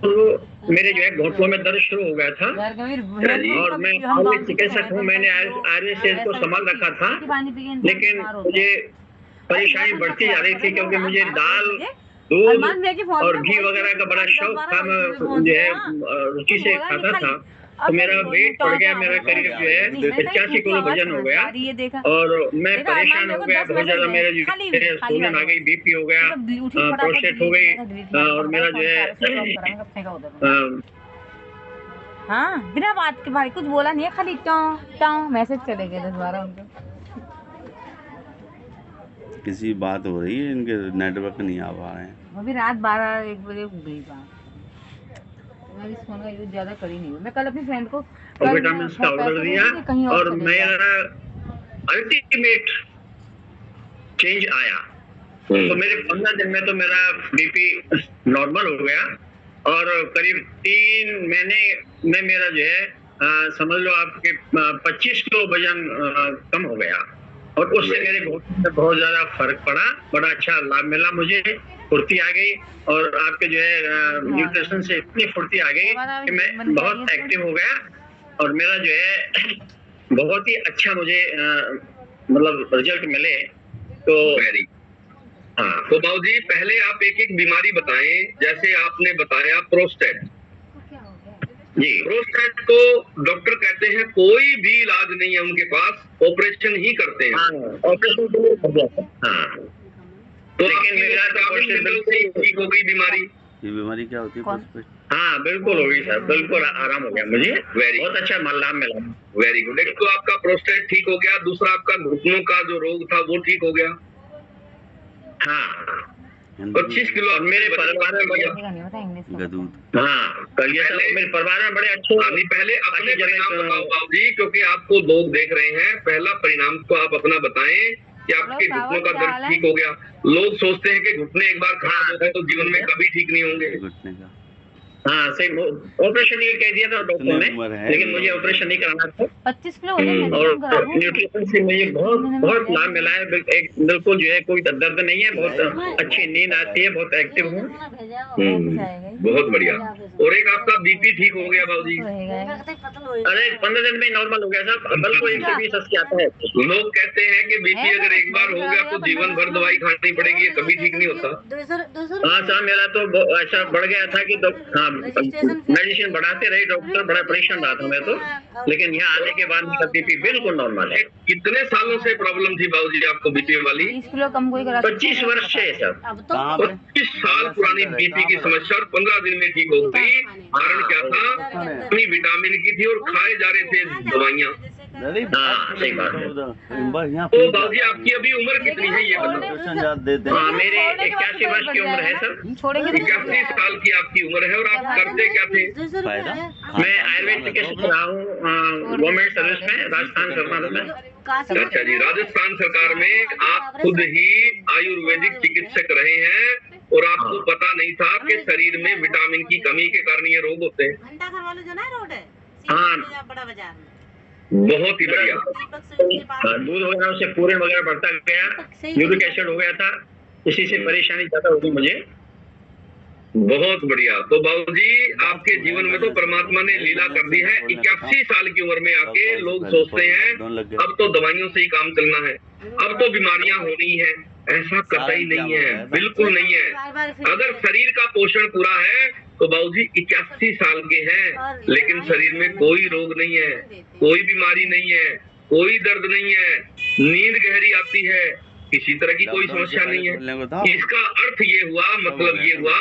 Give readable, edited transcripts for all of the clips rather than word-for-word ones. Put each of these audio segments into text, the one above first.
मेरे जो है घुटनों में दर्द शुरू हो गया था और मैं चिकित्सक हूँ, मैंने आयुर्वेद को संभाल रखा था, लेकिन मुझे परेशानी बढ़ती जा रही थी क्योंकि मुझे दाल, दूध और घी वगैरह का बड़ा शौक था। मैं जो है रुचि से खाता था, तो मेरा वेट बढ़ गया, मेरा करीब जो है 85 किलो वजन हो गया और मैं परेशान हो गया बहुत ज्यादा। मेरे सूजन आ गई, बीपी हो गया, प्रोस्टेट हो गई और मेरा जो है हाँ बिना बात के भाई कुछ बोला नहीं है, खाली टाँ टाँ मैसेज चले गए 10-12 उनके। किसी बात हो रही है, इनके नेटवर्क नहीं आ पा रहे हैं। अभी रात 12-1 बजे हो गई बात। मैं इस फोन का यूज ज्यादा कर ही नहीं हूँ। मैं कल अपनी फ्रेंड को विटामिन का ऑर्डर दिया और मेरा अल्टीमेट चेंज आया। तो मेरे 15 दिन में तो मेरा बीपी नॉर्मल हो गया और करीब 3 महीने में मेरा जो है समझ लो आपके 25 किलो वजन कम हो गया और उससे मेरे घुटने में बहुत ज्यादा फर्क पड़ा, बड़ा अच्छा लाभ मिला मुझे, फुर्ती आ गई और आपके जो है न्यूट्रिशन से इतनी फुर्ती आ गई कि मैं बहुत एक्टिव हो गया और मेरा जो है बहुत ही अच्छा मुझे मतलब रिजल्ट मिले। तो हाँ, तो बाबू जी पहले आप एक एक बीमारी बताएं। जैसे आपने बताया प्रोस्टेट जी, प्रोस्टेट को डॉक्टर कहते हैं कोई भी इलाज नहीं है उनके पास, ऑपरेशन ही करते हैं। ऑपरेशन के लिए तो लेकिन मेरा ठीक हो गई बीमारी। ये बीमारी क्या होती है? हाँ बिल्कुल हो गई सर, बिल्कुल आराम हो गया मुझे, बहुत अच्छा लाभ मिला। Very good. एक तो आपका प्रोस्टेट ठीक हो गया, दूसरा आपका घुटनों का जो रोग था वो ठीक हो गया। हाँ 25 किलो मेरे परिवार में बड़े मेरे परिवार में बड़े अच्छे। पहले अपने परिणाम बताओ बाबू जी, क्योंकि आपको लोग देख रहे हैं। पहला परिणाम तो आप अपना बताएं कि आपके घुटनों का दर्द ठीक हो गया। लोग सोचते हैं कि घुटने एक बार खराब हो गए तो जीवन में कभी ठीक नहीं होंगे। घुटने का हाँ सही, ऑपरेशन ये कह दिया था डॉक्टर ने, लेकिन मुझे ऑपरेशन नहीं कराना था। 25 किलो और न्यूट्रिशन से मुझे बहुत लाभ मिला है। एक बिल्कुल जो है कोई दर्द नहीं है, बहुत अच्छी नींद आती है, बहुत एक्टिव हूँ। बहुत बढ़िया। और एक आपका बीपी ठीक हो गया बाबू जी? अरे 15 दिन में नॉर्मल हो गया साहब, बल्कि 120 आता है। लोग कहते हैं कि बीपी अगर एक बार हो गया तो जीवन भर दवाई खानी पड़ेगी, ये कभी ठीक नहीं होता। हाँ साहब, मेरा तो ऐसा बढ़ गया था कि मेडिसिन बढ़ाते रहे डॉक्टर, बड़ा परेशान रहा था मैं तो, लेकिन यहाँ आने के बाद मेरा बीपी बिल्कुल नॉर्मल है। कितने सालों से प्रॉब्लम थी बाबू जी आपको बीपी वाली? 20 किलो कम कोई करा 25 वर्ष से सर। 25 साल पुरानी बीपी की समस्या और 15 दिन में ठीक हो गई। कारण क्या था? अपनी विटामिन की थी और खाए जा रहे थे दवाइयाँ। हाँ सही बात है। तो बाबू जी आपकी अभी उम्र कितनी है ये बताओ? हाँ मेरी 81 वर्ष की उम्र है सर। 81 साल की आपकी उम्र है और आप करते क्या थे? मैं आयुर्वेद चिकित्सक रहा हूँ गवर्नमेंट सर्विस में, राजस्थान सरकार में। अच्छा जी, राजस्थान सरकार में आप खुद ही आयुर्वेदिक चिकित्सक रहे हैं और आपको पता नहीं था कि शरीर में विटामिन की कमी के कारण ये रोग होते हैं। हाँ बहुत ही बढ़िया। दूध वगैरह से पूरन वगैरह बढ़ता गया, यूरिक एसिड हो गया था, इसी से परेशानी ज्यादा होगी मुझे। बहुत बढ़िया। तो बाबू जी आपके जीवन में तो परमात्मा ने लीला कर दी है। 81 साल की उम्र में आके लोग सोचते हैं अब तो दवाइयों से ही काम चलना है, अब तो बीमारियां होनी है। ऐसा कतई नहीं है, बिल्कुल नहीं है। अगर शरीर का पोषण पूरा है तो बाबू जी 81 साल के हैं, लेकिन शरीर में कोई रोग नहीं है, कोई बीमारी नहीं है, कोई दर्द नहीं है, नींद गहरी आती है, किसी तरह की कोई समस्या नहीं है। इसका अर्थ ये हुआ, मतलब ये हुआ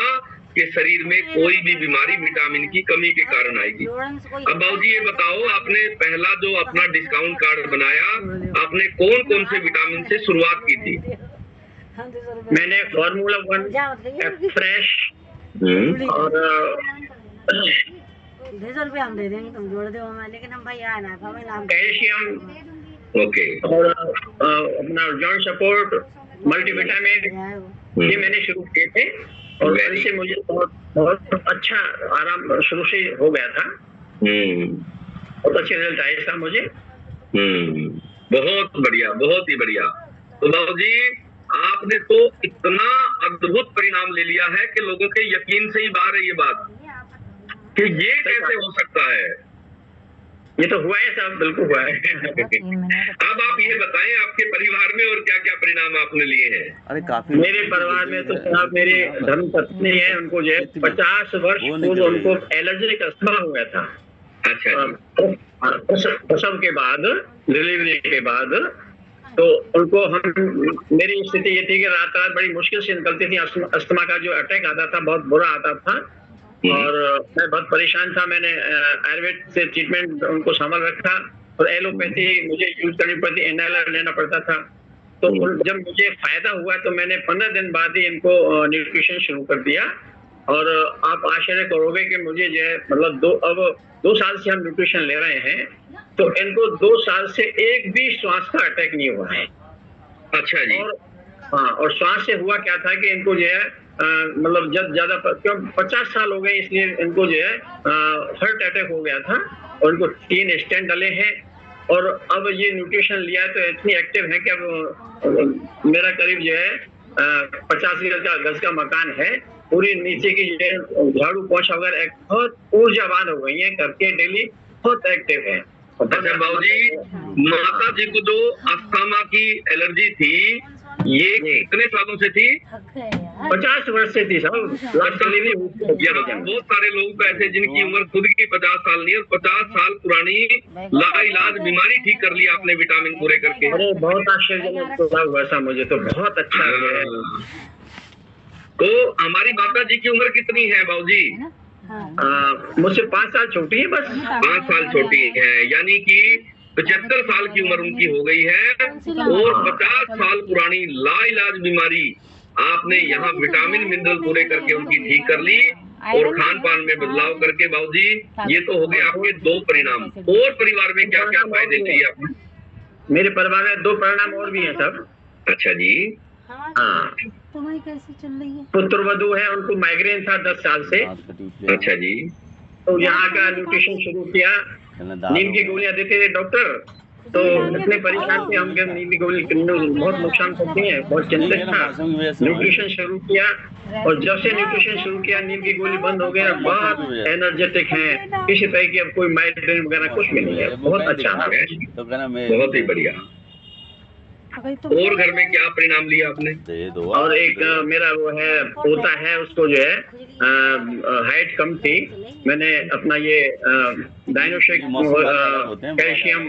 कि शरीर में कोई भी बीमारी विटामिन की कमी के कारण आएगी। अब बाबू जी ये बताओ, आपने पहला जो अपना डिस्काउंट कार्ड बनाया, आपने कौन कौन से विटामिन से शुरुआत की थी? मैंने फॉर्मूला 1 फ्रेश और 200 रुपये हम दे देंगे, तुम जोड़ दो हमें, लेकिन हम भाई आए ना कैल्शियम, ओके, और अपना जॉइंट सपोर्ट, मल्टीविटामिन, ये मैंने शुरू किए थे और इससे मुझे बहुत अच्छा आराम शुरू से हो गया था। बहुत अच्छे रिजल्ट आए था मुझे। बहुत बढ़िया, बहुत ही बढ़िया। तो बाबू जी आपने तो इतना अद्भुत परिणाम ले लिया है कि लोगों के यकीन से ही बाहर है ये बात। कि ये कैसे हो सकता है? ये तो हुआ है साहब, बिल्कुल हुआ है। 3 महीने का अब आप ये बताएं आपके परिवार में और क्या क्या परिणाम आपने लिए हैं? अरे काफी मेरे परिवार में तो साहब मेरी धर्म पत्नी है, उनको जो है 50 वर्ष पूर्व उनको एलर्जिक अस्थमा हुआ था। अच्छा जी। प्रसव के बाद, डिलीवरी के बाद, तो उनको मेरी स्थिति ये थी कि रात रात बड़ी मुश्किल से निकलती थी। अस्थमा का जो अटैक आता था बहुत बुरा आता था और मैं बहुत परेशान था। मैंने आयुर्वेद से ट्रीटमेंट उनको संभाल रखा और एलोपैथी मुझे यूज करनी पड़ती, इनहेलर लेना पड़ता था। तो जब मुझे फायदा हुआ तो मैंने 15 दिन बाद ही इनको न्यूट्रिशन शुरू कर दिया और आप आश्चर्य करोगे कि मुझे जो है मतलब 2 साल से हम न्यूट्रिशन ले रहे हैं तो इनको 2 साल से एक भी श्वास का अटैक नहीं हुआ है। अच्छा जी। और हाँ, और श्वास से हुआ क्या था कि इनको जो है मतलब जब ज्यादा क्यों 50 साल हो गए इसलिए इनको जो है हार्ट अटैक हो गया था और इनको 3 स्टेंट डले हैं और अब ये न्यूट्रिशन लिया है तो इतनी एक्टिव है कि अब मेरा करीब जो है 50 गज का मकान है, पूरी नीचे की जो है झाड़ू पोछा वगैरह बहुत ऊर्जावान हो गई है करके, डेली बहुत एक्टिव है। अच्छा बाबूजी, माता जी को जो अस्थमा की एलर्जी थी ये कितने सालों से थी? 50 वर्ष से थी साहब। बहुत सारे लोग तो ऐसे जिनकी उम्र खुद की 50 साल नहीं है, 50 साल पुरानी लाइलाज बीमारी ठीक कर ली आपने विटामिन पूरे करके। अरे बहुत आश्चर्यजनक हुआ था, मुझे तो बहुत अच्छा लगा। तो हमारी माता जी की उम्र कितनी है बाबूजी? मुझसे 5 साल छोटी है बस। 5 साल छोटी है, यानी कि 75 साल की उम्र उनकी हो गई है और 50 साल पुरानी लाइलाज बीमारी आपने यहाँ विटामिन मिनरल पूरे करके उनकी ठीक कर ली और खान पान में बदलाव करके। बाबूजी ये तो हो गए आपके 2 परिणाम, और परिवार में क्या क्या फायदे चाहिए आपने? मेरे परिवार में 2 परिणाम और भी हैं सब। अच्छा जी। हाँ, तुम्हारी कैसी चल रही है? पुत्र वधू है, उनको माइग्रेन था 10 साल से। अच्छा जी। तो यहाँ का न्यूट्रिशन शुरू किया, नीम की गोलियां देते थे डॉक्टर, तो इतने परेशान थे हम कि नीम की गोली बहुत नुकसान करती है, बहुत चिंतित था। न्यूट्रिशन शुरू किया और जब से न्यूट्रिशन शुरू किया नीम की गोली बंद हो गया, बहुत एनर्जेटिक है, किसी तरह की अब कोई माइग्रेन वगैरह कुछ भी नहीं है, बहुत अच्छा हो गया। बहुत ही बढ़िया। और घर में क्या परिणाम लिया आपने? और एक मेरा वो है पोता है, उसको जो है हाइट कम थी, मैंने अपना ये डायनोशेक कैल्शियम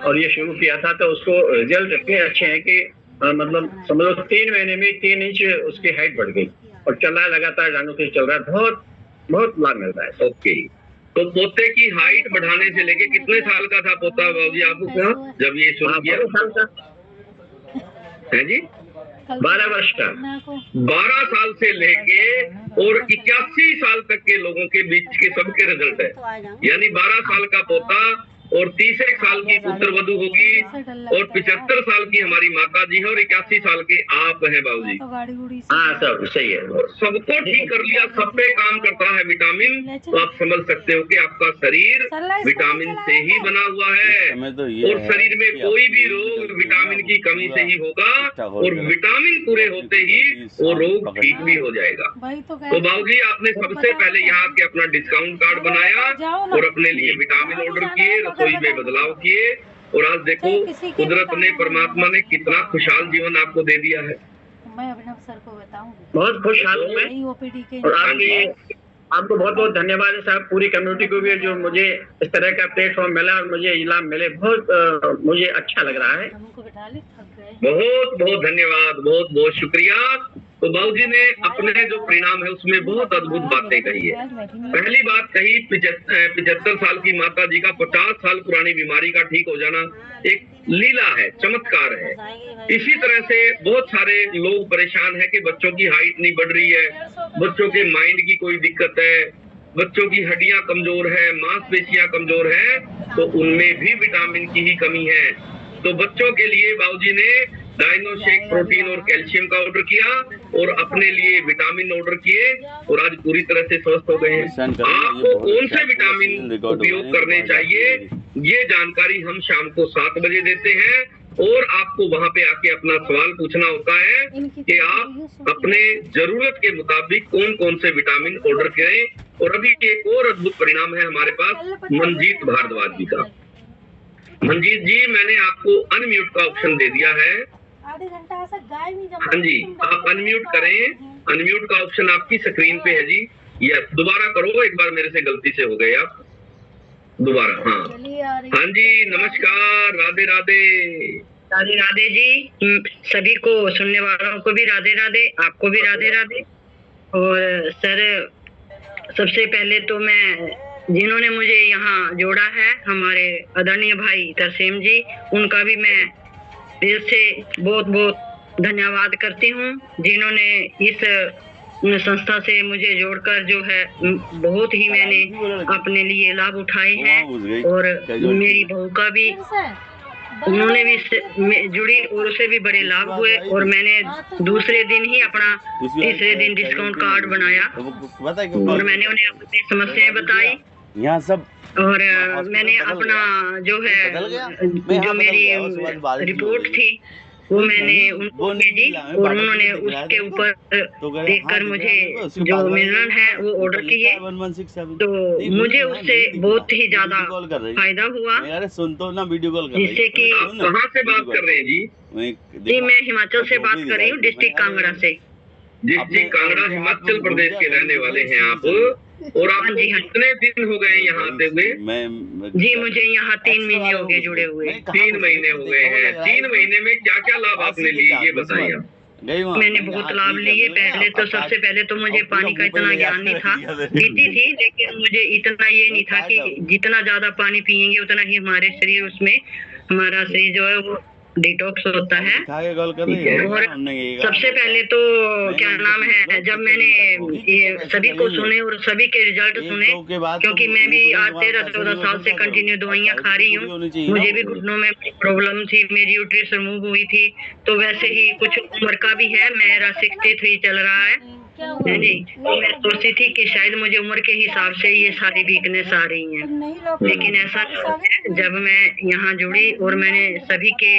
और ये शुरू किया था तो उसको रिजल्ट इतने अच्छे हैं कि मतलब समझो 3 महीने में 3 इंच उसकी हाइट बढ़ गई और चल रहा है लगातार, डायनोशेक चल रहा है, बहुत बहुत लाभ मिल रहा है। ओके, तो पोते की हाइट बढ़ाने से लेके कितने साल का था पोता बाबूजी आपको जब ये शुरू किया? 12 साल का है जी, 12 वर्ष का। 12 साल से लेके और 81 साल तक के लोगों के बीच के सबके रिजल्ट है, यानी 12 साल का पोता और 30 साल की पुत्र वधू होगी और 75 साल की हमारी माता जी है और 81 साल के आप हैं बाबूजी। हाँ सब सही है, सबको ठीक कर लिया, सब पे काम करता है विटामिन, तो आप समझ सकते हो कि आपका शरीर विटामिन से ही बना हुआ है और शरीर में कोई भी रोग विटामिन की कमी से ही होगा और विटामिन पूरे होते ही वो रोग ठीक भी हो जाएगा। तो बाबूजी आपने सबसे पहले यहाँ के अपना डिस्काउंट कार्ड बनाया और अपने लिए विटामिन ऑर्डर किए, रसोई में बदलाव किए और आज देखो कुदरत ने, परमात्मा ने कितना खुशहाल जीवन आपको दे दिया है। मैं अभिनव सर को बताऊंगी, बहुत खुशहाल हूँ मैं ओपीडी के। और आपको बहुत बहुत धन्यवाद है साहब, पूरी कम्युनिटी को भी जो मुझे इस तरह का प्लेटफॉर्म मिला और मुझे इनाम मिले, बहुत मुझे अच्छा लग रहा है। हमको बिठा ले, थक गए। बहुत बहुत धन्यवाद, बहुत बहुत शुक्रिया। तो बाबूजी ने अपने जो परिणाम है उसमें बहुत अद्भुत बातें कही है। पहली बात कही 75 साल की माता जी का 50 साल पुरानी बीमारी का ठीक हो जाना एक लीला है, चमत्कार है। इसी तरह से बहुत सारे लोग परेशान है कि बच्चों की हाइट नहीं बढ़ रही है, बच्चों के माइंड की कोई दिक्कत है, बच्चों की हड्डियां कमजोर है, मांसपेशियां कमजोर है, तो उनमें भी विटामिन की ही कमी है। तो बच्चों के लिए बाबूजी ने डायनोशेक प्रोटीन और कैल्शियम का ऑर्डर किया और अपने लिए विटामिन ऑर्डर किए और आज पूरी तरह से स्वस्थ हो गए हैं। आपको कौन से विटामिन उपयोग करने चाहिए ये जानकारी हम शाम को 7 बजे देते हैं और आपको वहां पे आके अपना सवाल पूछना होता है कि आप अपने जरूरत के मुताबिक कौन कौन से विटामिन ऑर्डर करें। और अभी एक और अद्भुत परिणाम है हमारे पास मंजीत भारद्वाज जी का। मंजीत जी, मैंने आपको अनम्यूट का ऑप्शन दे दिया है। आधे घंटा ऐसा गाय नहीं जमा। हाँ जी, आप अनम्यूट करें। अनम्यूट का ऑप्शन आपकी स्क्रीन पे है जी। यस, दोबारा करो, एक बार मेरे से गलती से हो गए आप। दोबारा। हाँ जी, नमस्कार, राधे राधे। राधे राधे जी, सभी को सुनने वालों को भी राधे राधे, आपको भी राधे राधे। और सर, सबसे पहले तो मैं जिन्होंने मुझे यहाँ जोड़ा है, हमारे आदरणीय भाई तरसेम जी, उनका भी मैं दिल से बहुत बहुत धन्यवाद करती हूँ, जिन्होंने इस संस्था से मुझे जोड़कर जो है बहुत ही मैंने अपने लिए लाभ उठाए हैं। और मेरी बहू का भी, उन्होंने भी जुड़ी और उसे भी बड़े लाभ हुए। और मैंने दूसरे दिन ही अपना तीसरे दिन डिस्काउंट कार्ड बनाया और मैंने उन्हें अपनी समस्याएं बताई। यहाँ सब और मैंने अपना जो है, जो मेरी रिपोर्ट थी वो मैंने उनको भेजी और उन्होंने उसके ऊपर देखकर मुझे जो मिनरल है वो ऑर्डर किए। तो मुझे उससे बहुत ही ज्यादा फायदा हुआ। सुन तो ना, वीडियो कॉल कर जिससे कि कहाँ से बात कर रहे हैं जी? जी, मैं हिमाचल से बात कर रही हूँ, डिस्ट्रिक्ट कांगड़ा से। डिस्ट्रिक्ट कांगड़ा, हिमाचल प्रदेश के रहने वाले हैं आप। और आपको कितने दिन हो गए यहाँ आते हुए? जी, मुझे यहाँ 3 महीने हो गए जुड़े हुए। 3 महीने हो गए हैं। 3 महीने में क्या क्या लाभ आपने लिए, ये बताइए आप। मैंने बहुत लाभ लिए। पहले तो सबसे पहले तो मुझे पानी का इतना ज्ञान नहीं था, पीती थी, लेकिन मुझे इतना ये नहीं था कि जितना ज्यादा पानी पियेंगे उतना ही हमारे शरीर, उसमें हमारा शरीर जो है वो डिटॉक्स होता है। और सबसे पहले तो क्या नाम है, जब मैंने ये सभी को सुने और सभी के रिजल्ट सुने, क्योंकि मैं भी आज 13-14 साल से कंटिन्यू दवाइयाँ खा रही हूँ। मुझे भी घुटनों में प्रॉब्लम थी, मेरी यूट्रिस रिमूव हुई थी। तो वैसे ही कुछ उम्र का भी है, मेरा 63 चल रहा है जी। तो मैं सोचती थी कि शायद मुझे उम्र के हिसाब से ये सारी वीकनेस आ रही हैं, लेकिन ऐसा नहीं है। जब मैं यहाँ जुड़ी और मैंने सभी के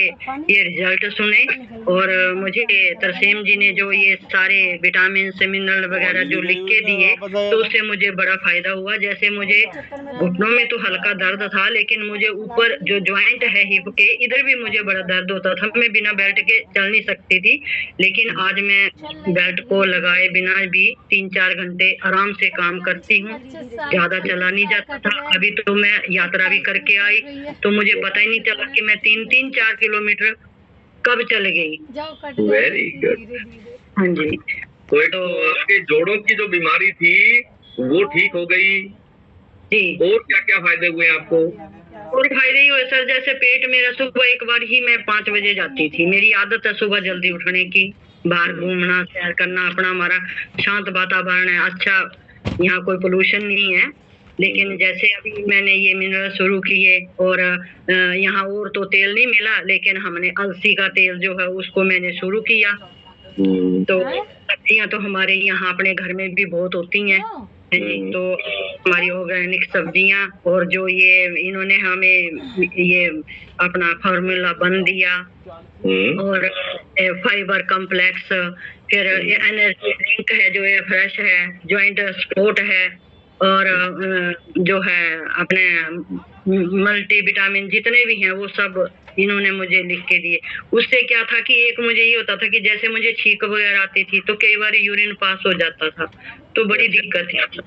ये रिजल्ट सुने और मुझे तरसेम जी ने जो ये सारे विटामिन मिनरल वगैरह जो लिख के दिए, तो उससे मुझे बड़ा फायदा हुआ। जैसे मुझे घुटनों में तो हल्का दर्द था, लेकिन मुझे ऊपर जो ज्वाइंट है हिप के, इधर भी मुझे बड़ा दर्द होता था। मैं बिना बेल्ट के चल नहीं सकती थी, लेकिन आज मैं बेल्ट को लगाए बिना भी 3-4 घंटे आराम से काम करती हूँ। ज्यादा चला नहीं जाता था। अभी तो मैं यात्रा भी करके आई, तो मुझे पता ही नहीं चला कि मैं 3-4 किलोमीटर कब चल गई। Very good. हाँ जी। तो एक तो आपके जोड़ों की जो बीमारी थी वो ठीक हो गई जी। और क्या क्या फायदे हुए आपको? और फायदे ही हुए सर, जैसे पेट मेरा सुबह एक बार ही मैं 5 बजे जाती थी। मेरी आदत है सुबह जल्दी उठने की, बाहर घूमना, सैर करना। अपना हमारा शांत वातावरण है, अच्छा, यहाँ कोई पोल्यूशन नहीं है। लेकिन जैसे अभी मैंने ये मिनरल शुरू किए और यहाँ और तो तेल नहीं मिला, लेकिन हमने अलसी का तेल जो है उसको मैंने शुरू किया। तो सब्जियाँ तो हमारे यहाँ अपने घर में भी बहुत होती हैं जी। तो हमारी ऑर्गेनिक सब्जियाँ, और जो ये इन्होंने हमें ये अपना फार्मूला बन दिया, और फाइबर कॉम्प्लेक्स, फिर एनर्जी ड्रिंक है जो ये फ्रेश है, जॉइंट सपोर्ट है, और जो है अपने मल्टी विटामिन जितने भी हैं वो सब इन्होंने मुझे लिख के दिए। उससे क्या था कि एक मुझे ये होता था कि जैसे मुझे छींक वगैरह आती थी तो कई बार यूरिन पास हो जाता था, तो बड़ी दिक्कत थी।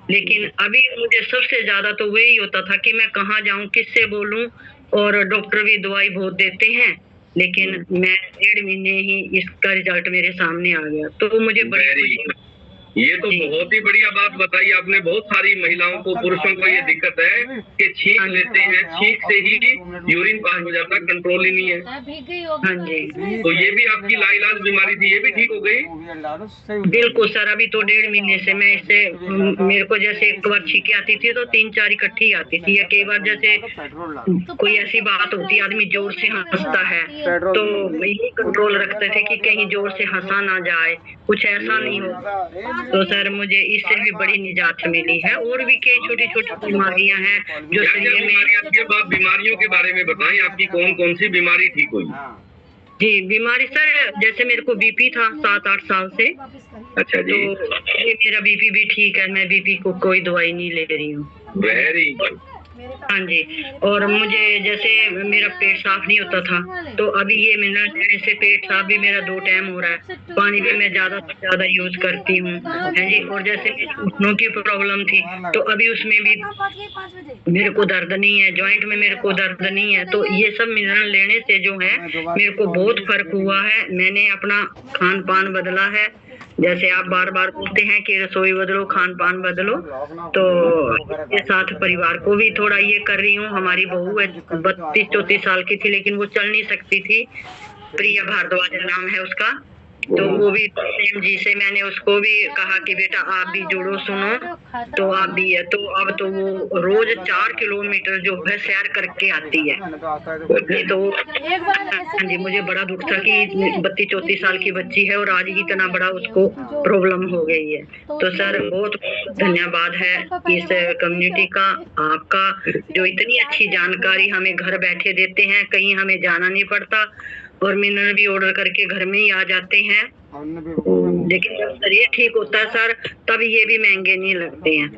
लेकिन अभी मुझे सबसे ज्यादा तो वही होता था कि मैं कहाँ जाऊं, किससे बोलूं, और डॉक्टर भी दवाई बहुत देते हैं, लेकिन मैं 1.5 महीने ही इसका रिजल्ट मेरे सामने आ गया। तो मुझे बड़ी, ये तो बहुत ही बढ़िया बात बताई आपने। बहुत सारी महिलाओं को, पुरुषों को ये दिक्कत है कि छींक लेते हैं, छींक से ही यूरिन पास हो जाता है, कंट्रोल ही नहीं है। हाँ जी। तो ये भी आपकी लाइलाज बीमारी थी, ये भी ठीक हो गई? बिल्कुल सर, अभी तो 1.5 महीने से मैं इससे, मेरे को जैसे एक बार छींके आती थी तो 3-4 इकट्ठी आती थी, या कई बार जैसे कोई ऐसी बात होती, आदमी जोर से हंसता है तो यही कंट्रोल रखते थे कि कहीं जोर से हंसा ना जाए, कुछ ऐसा नहीं हो। तो सर मुझे इससे भी बड़ी निजात मिली है। और भी कई छोटी छोटी बीमारियां हैं जो क्या शरीर में। बीमारियां थी? अब आप बीमारियों के बारे में बताएं, आपकी कौन कौन सी बीमारी ठीक हुई? जी बीमारी सर, जैसे मेरे को बीपी था 7-8 साल से। अच्छा तो जी, ये मेरा बीपी भी ठीक है, मैं बीपी को कोई दवाई नहीं ले रही हूँ। Very good. हाँ जी। और मुझे जैसे मेरा पेट साफ नहीं होता था, तो अभी ये मिनरल लेने से पेट साफ भी मेरा 2 टाइम हो रहा है। पानी भी मैं ज्यादा से ज्यादा यूज करती हूँ। हाँ जी। और जैसे घुटनों की प्रॉब्लम थी, तो अभी उसमें भी मेरे को दर्द नहीं है, जॉइंट में मेरे को दर्द नहीं है। तो ये सब मिनरल लेने से जो है मेरे को बहुत फर्क हुआ है। मैंने अपना खान पान बदला है। जैसे आप बार बार बोलते हैं कि रसोई बदलो, खान पान बदलो, तो इसके साथ परिवार को भी थोड़ा ये कर रही हूँ। हमारी बहू है 32-34 साल की थी, लेकिन वो चल नहीं सकती थी। प्रिया भारद्वाज नाम है उसका। तो वो भी सेम जी से मैंने उसको भी कहा कि बेटा आप भी जुड़ो, सुनो, तो आप भी है। तो अब तो वो रोज 4 किलोमीटर जो है सैर करके आती है। नहीं तो हाँ जी, मुझे बड़ा दुख था कि 32-34 साल की बच्ची है और आज ही इतना बड़ा उसको प्रॉब्लम हो गई है। तो सर बहुत धन्यवाद है इस कम्युनिटी का, आपका, जो इतनी अच्छी जानकारी हमें घर बैठे देते हैं, कहीं हमें जाना नहीं पड़ता। और मिनरल भी ऑर्डर करके घर में ही आ जाते हैं। लेकिन जब शरीर ठीक होता है सर, तब ये भी महंगे नहीं लगते हैं।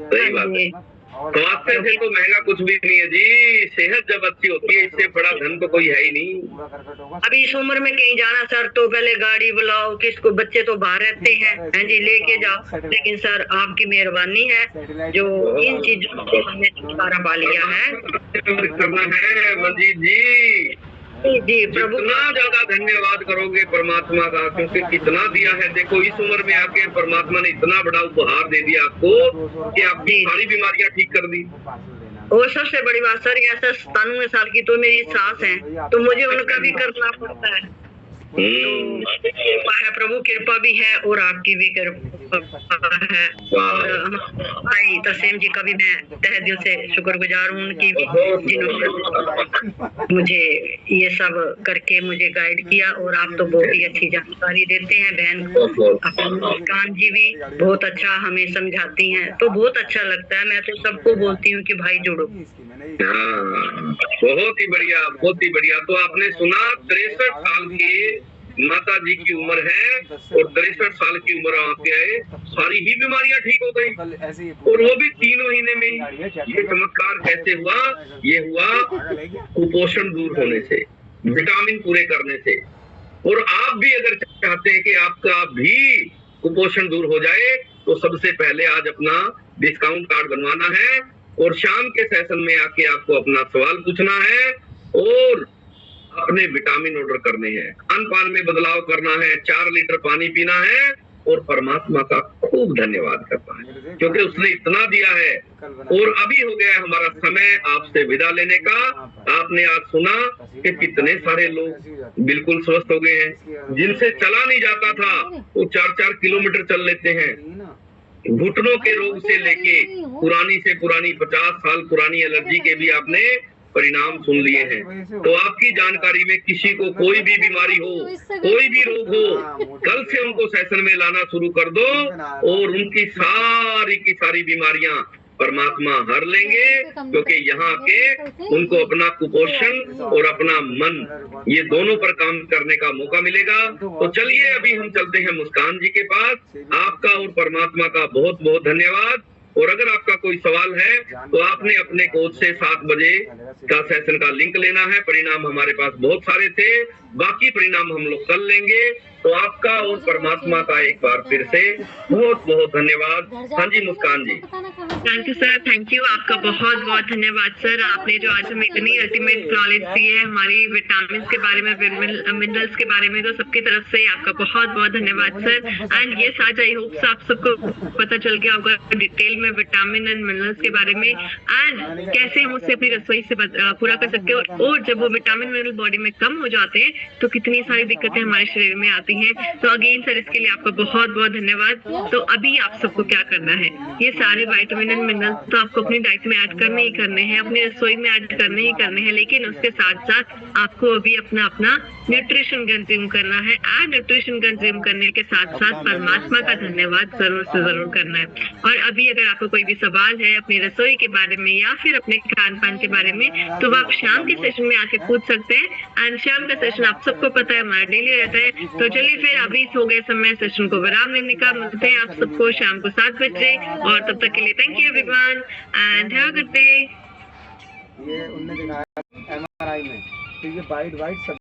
सही बात है। स्वास्थ्य से तो महंगा कुछ भी नहीं है जी। सेहत जब अच्छी होती है, इससे बड़ा धन तो कोई है ही नहीं। अभी इस उम्र में कहीं जाना सर, तो पहले गाड़ी बुलाओ, किसको, बच्चे तो बाहर रहते हैं, हैं जी, लेके जाओ। लेकिन सर आपकी मेहरबानी है जो इन चीजों से हमने छुटकारा पा लिया है। करना है मंजीत जी, जी प्रभु जितना ज्यादा धन्यवाद करोगे परमात्मा का, क्योंकि कितना दिया है। देखो इस उम्र में आके परमात्मा ने इतना बड़ा उपहार दे दिया आपको कि आपकी सारी बीमारियां ठीक कर दी। और सबसे बड़ी बात सर, ऐसा 97 साल की तो मेरी सास है, तो मुझे उनका भी करना पड़ता है। तो कृपा है, प्रभु कृपा भी है और आपकी भी कृपा है। और भाई तसीम जी का भी मैं तहे दिल से शुक्रगुजार हूँ उनकी, जिन्होंने मुझे ये सब करके मुझे गाइड किया। और आप तो बहुत ही अच्छी जानकारी देते हैं बहन को। मुस्कान जी भी बहुत अच्छा हमें समझाती हैं, तो बहुत अच्छा लगता है। मैं तो सबको बोलती हूँ कि भाई जुड़ो। बहुत ही बढ़िया, बहुत ही बढ़िया। तो आपने सुना 63 साल की माता जी की उम्र है और 63 साल की उम्र आपके है, सारी ही बीमारियां ठीक हो गई, और वो भी 3 महीने में ही। ये चमत्कार कैसे हुआ? ये हुआ कुपोषण दूर होने से, विटामिन पूरे करने से। और आप भी अगर चाहते हैं कि आपका भी कुपोषण दूर हो जाए, तो सबसे पहले आज अपना डिस्काउंट कार्ड बनवाना है और शाम के सेशन में आके आपको अपना सवाल पूछना है और अपने विटामिन ऑर्डर करने हैं। खान पान में बदलाव करना है, 4 लीटर पानी पीना है और परमात्मा का खूब धन्यवाद करना है, क्योंकि उसने इतना दिया है। और अभी हो गया है हमारा समय आपसे विदा लेने का। आपने आज सुना कि कितने सारे लोग बिल्कुल स्वस्थ हो गए हैं। जिनसे चला नहीं जाता था वो 4-4 किलोमीटर चल लेते हैं। घुटनों के रोग से लेके पुरानी से पुरानी 50 साल पुरानी एलर्जी के भी आपने परिणाम सुन लिए हैं। तो आपकी जानकारी में किसी को कोई भी बीमारी हो, कोई भी रोग हो, कल से उनको सेशन में लाना शुरू कर दो और उनकी सारी की सारी बीमारियां परमात्मा हर लेंगे, क्योंकि यहाँ के उनको अपना कुपोषण और अपना मन, ये दोनों पर काम करने का मौका मिलेगा। तो चलिए अभी हम चलते हैं मुस्कान जी के पास। आपका और परमात्मा का बहुत बहुत धन्यवाद। और अगर आपका कोई सवाल है तो आपने अपने कोच से 7 बजे का सेशन का लिंक लेना है। परिणाम हमारे पास बहुत सारे थे, बाकी परिणाम हम लोग कल लेंगे। तो आपका और परमात्मा का एक बार फिर से बहुत बहुत धन्यवाद। हाँ जी Muskan ji. Thank you sir, thank you. आपका बहुत बहुत धन्यवाद सर। आपने जो आज हमें इतनी अल्टीमेट नॉलेज दी है हमारी विटामिन के बारे में, मिनरल्स के बारे में, तो सबकी तरफ से आपका बहुत बहुत धन्यवाद सर। एंड ये आज आई होप आप सबको पता चल गया होगा डिटेल में विटामिन एंड मिनरल्स के बारे में, एंड कैसे हम उससे अपनी रसोई से पूरा कर सकते हैं। और जब वो विटामिन मिनरल बॉडी में कम हो जाते हैं तो कितनी सारी दिक्कतें हमारे शरीर में आती हैं। तो अगेन सर इसके लिए आपका बहुत बहुत धन्यवाद। तो अभी आप सबको क्या करना है, ये सारे विटामिन एंड मिनरल तो आपको अपनी डाइट में ऐड करने ही करने हैं, अपनी रसोई में ऐड करने ही करने हैं, लेकिन उसके साथ साथ आपको अभी अपना अपना न्यूट्रिशन कंज्यूम करना है। एंड न्यूट्रिशन कंज्यूम करने के साथ साथ परमात्मा का धन्यवाद जरूर से जरूर करना है। और अभी अगर आपको कोई भी सवाल है अपनी रसोई के बारे में या फिर अपने खान पान के बारे में, तो आप शाम के सेशन में आके पूछ सकते हैं। एंड शाम का सेशन आप सबको पता है हमारा डेली रहता है। तो चलिए फिर अभी हो गए समय सेशन को विराम देने का। मिलते हैं आप सबको शाम को 7 बजे, और तब तक के लिए thank you everyone and have a good day. ये उनने दिखाया MRI में, तो ये वाइट सब